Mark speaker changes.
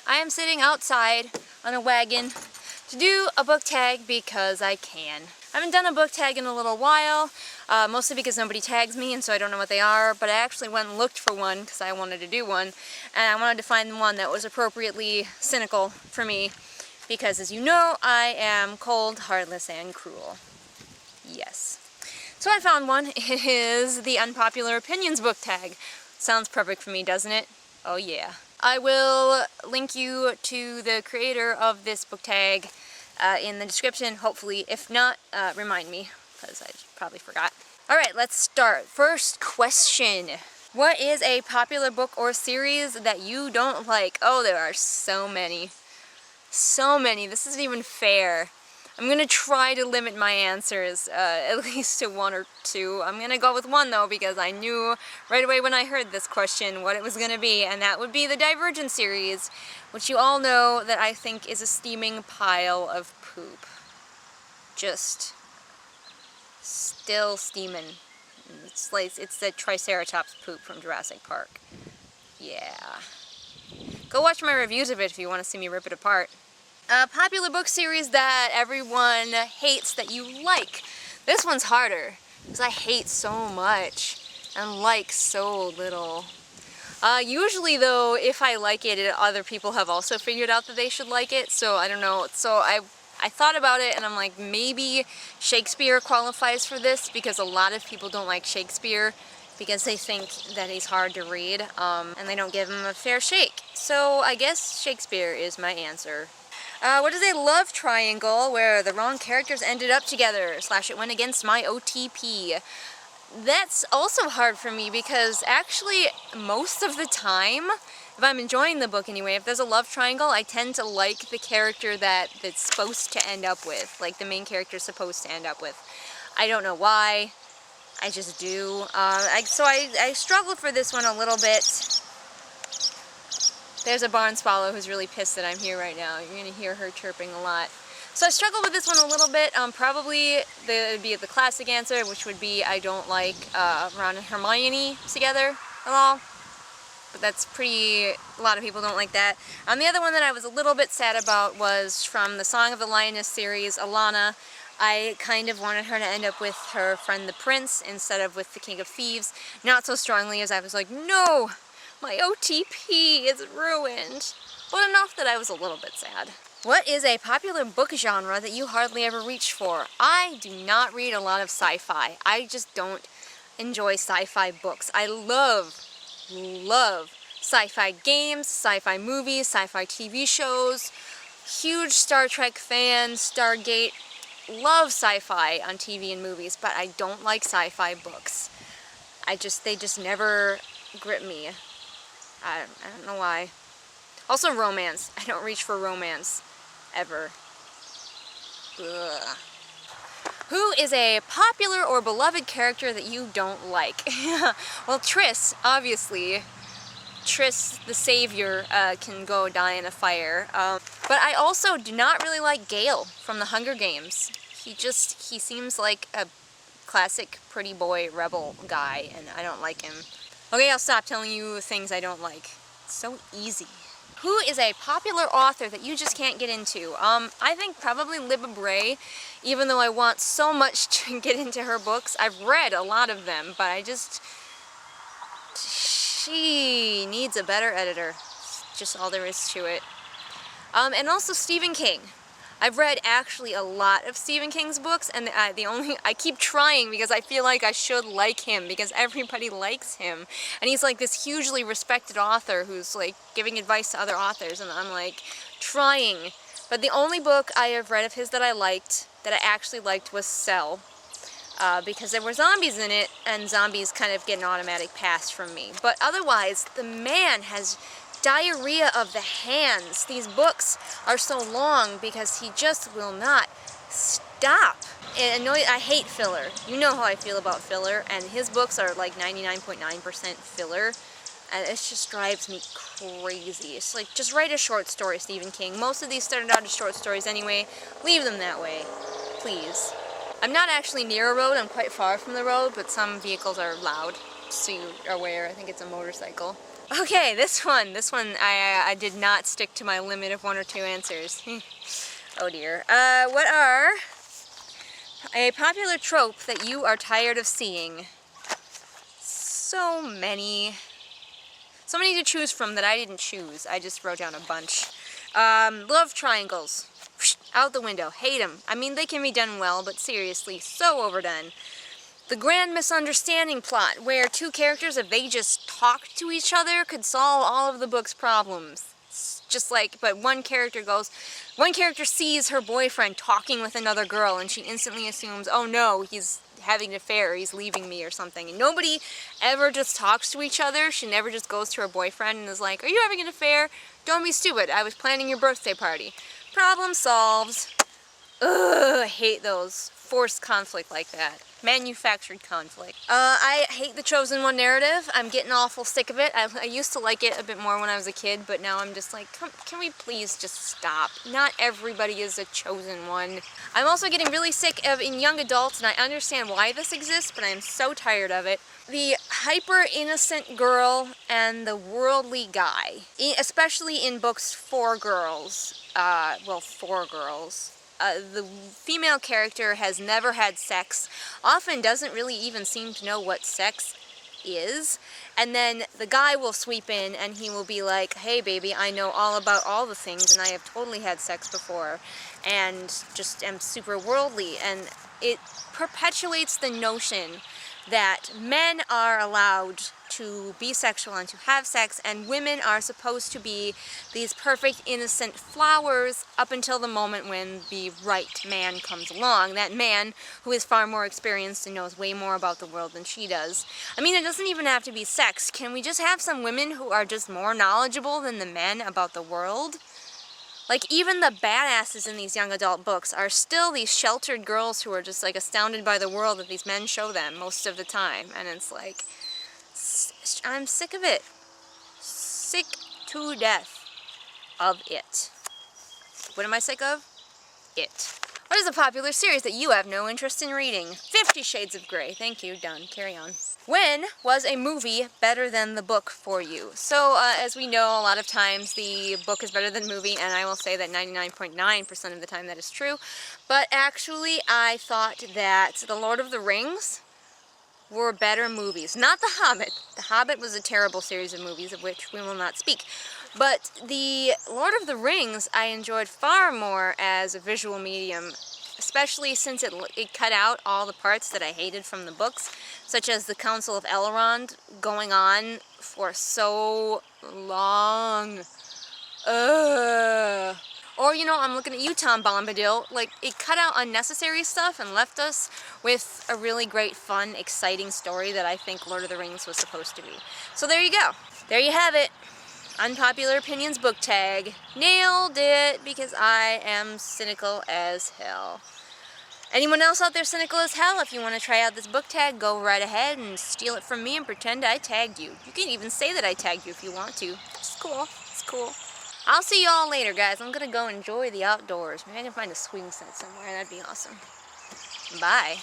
Speaker 1: I am sitting outside on a wagon to do a book tag because I can. I haven't done a book tag in a little while, mostly because nobody tags me and so I don't know what they are, but I actually went and looked for one because I wanted to do one, and I wanted to find one that was appropriately cynical for me because, as you know, I am cold, heartless, and cruel. Yes. So I found one. It is the Unpopular Opinions book tag. Sounds perfect for me, doesn't it? Oh yeah. I will link you to the creator of this book tag in the description, hopefully. If not, remind me, because I probably forgot. Alright, let's start. First question. What is a popular book or series that you don't like? Oh, there are so many. So many. This isn't even fair. I'm going to try to limit my answers at least to one or two. I'm going to go with one though because I knew right away when I heard this question what it was going to be, and that would be the Divergent series, which you all know that I think is a steaming pile of poop. Just still steaming. It's the Triceratops poop from Jurassic Park. Yeah. Go watch my reviews of it if you want to see me rip it apart. A popular book series that everyone hates that you like. This one's harder, because I hate so much and like so little. Usually though, if I like it, other people have also figured out that they should like it, so I don't know. So I thought about it and I'm like, maybe Shakespeare qualifies for this, because a lot of people don't like Shakespeare because they think that he's hard to read, and they don't give him a fair shake. So I guess Shakespeare is my answer. What is a love triangle where the wrong characters ended up together, / it went against my OTP? That's also hard for me because actually most of the time, if I'm enjoying the book anyway, if there's a love triangle, I tend to like the character that it's supposed to end up with, like the main character is supposed to end up with. I don't know why, I just do. So I struggled for this one a little bit. There's a barn swallow who's really pissed that I'm here right now. You're going to hear her chirping a lot. So I struggled with this one a little bit. Probably it'd be the classic answer, which would be I don't like Ron and Hermione together at all. But that's a lot of people don't like that. The other one that I was a little bit sad about was from the Song of the Lioness series, Alana. I kind of wanted her to end up with her friend the prince instead of with the King of Thieves. Not so strongly as I was like, no! My OTP is ruined. But enough that I was a little bit sad. What is a popular book genre that you hardly ever reach for? I do not read a lot of sci-fi. I just don't enjoy sci-fi books. I love sci-fi games, sci-fi movies, sci-fi TV shows. Huge Star Trek fan, Stargate. Love sci-fi on TV and movies, but I don't like sci-fi books. They just never grip me. I don't know why. Also romance. I don't reach for romance. Ever. Ugh. Who is a popular or beloved character that you don't like? Well, Triss, obviously. Triss, the savior, can go die in a fire. But I also do not really like Gale from the Hunger Games. He seems like a classic pretty boy rebel guy, and I don't like him. Okay, I'll stop telling you things I don't like. It's so easy. Who is a popular author that you just can't get into? I think probably Libba Bray, even though I want so much to get into her books. I've read a lot of them, but she needs a better editor. Just all there is to it. And also Stephen King. I've read actually a lot of Stephen King's books, and I keep trying because I feel like I should like him because everybody likes him, and he's like this hugely respected author who's like giving advice to other authors, and I'm like trying. But the only book I have read of his that I actually liked was Cell, because there were zombies in it, and zombies kind of get an automatic pass from me. But otherwise, the man has diarrhea of the hands. These books are so long because he just will not stop. I hate filler. You know how I feel about filler, and his books are like 99.9% filler, and it just drives me crazy. It's like, just write a short story, Stephen King. Most of these started out as short stories anyway. Leave them that way, please. I'm not actually near a road. I'm quite far from the road, but some vehicles are loud, so you are aware. I think it's a motorcycle. Okay, this one I did not stick to my limit of 1 or 2 answers. Oh dear. What are a popular trope that you are tired of seeing? So many to choose from that I didn't choose. I just wrote down a bunch. Love triangles. Out the window. Hate them. I mean, they can be done well, but seriously, so overdone. The grand misunderstanding plot, where 2 characters, if they just talked to each other, could solve all of the book's problems. It's just like, but one character sees her boyfriend talking with another girl, and she instantly assumes, oh no, he's having an affair, he's leaving me or something. And nobody ever just talks to each other. She never just goes to her boyfriend and is like, are you having an affair? Don't be stupid, I was planning your birthday party. Problem solved. Ugh, I hate those. Forced conflict like that. Manufactured conflict. I hate the chosen one narrative. I'm getting awful sick of it. I used to like it a bit more when I was a kid, but now I'm just like, can we please just stop? Not everybody is a chosen one. I'm also getting really sick of, in young adults, and I understand why this exists, but I'm so tired of it, the hyper-innocent girl and the worldly guy. Especially in books for girls. For girls. The female character has never had sex, often doesn't really even seem to know what sex is, and then the guy will sweep in and he will be like, hey baby, I know all about all the things and I have totally had sex before and just am super worldly, and it perpetuates the notion that men are allowed to be sexual and to have sex, and women are supposed to be these perfect, innocent flowers up until the moment when the right man comes along. That man who is far more experienced and knows way more about the world than she does. I mean, it doesn't even have to be sex. Can we just have some women who are just more knowledgeable than the men about the world? Like, even the badasses in these young adult books are still these sheltered girls who are just, like, astounded by the world that these men show them most of the time. And it's like, I'm sick of it. Sick to death of it. What am I sick of? It. What is a popular series that you have no interest in reading? 50 Shades of Grey. Thank you. Done. Carry on. When was a movie better than the book for you? So, as we know, a lot of times the book is better than the movie, and I will say that 99.9% of the time that is true. But actually, I thought that The Lord of the Rings were better movies. Not The Hobbit. The Hobbit was a terrible series of movies, of which we will not speak. But the Lord of the Rings I enjoyed far more as a visual medium, especially since it cut out all the parts that I hated from the books, such as the Council of Elrond going on for so long. Ugh. Or, you know, I'm looking at you, Tom Bombadil. Like, it cut out unnecessary stuff and left us with a really great, fun, exciting story that I think Lord of the Rings was supposed to be. So there you go. There you have it. Unpopular Opinions book tag. Nailed it, because I am cynical as hell. Anyone else out there cynical as hell? If you want to try out this book tag, go right ahead and steal it from me and pretend I tagged you. You can even say that I tagged you if you want to. It's cool. It's cool. I'll see you all later, guys. I'm gonna go enjoy the outdoors. Maybe I can find a swing set somewhere. That'd be awesome. Bye.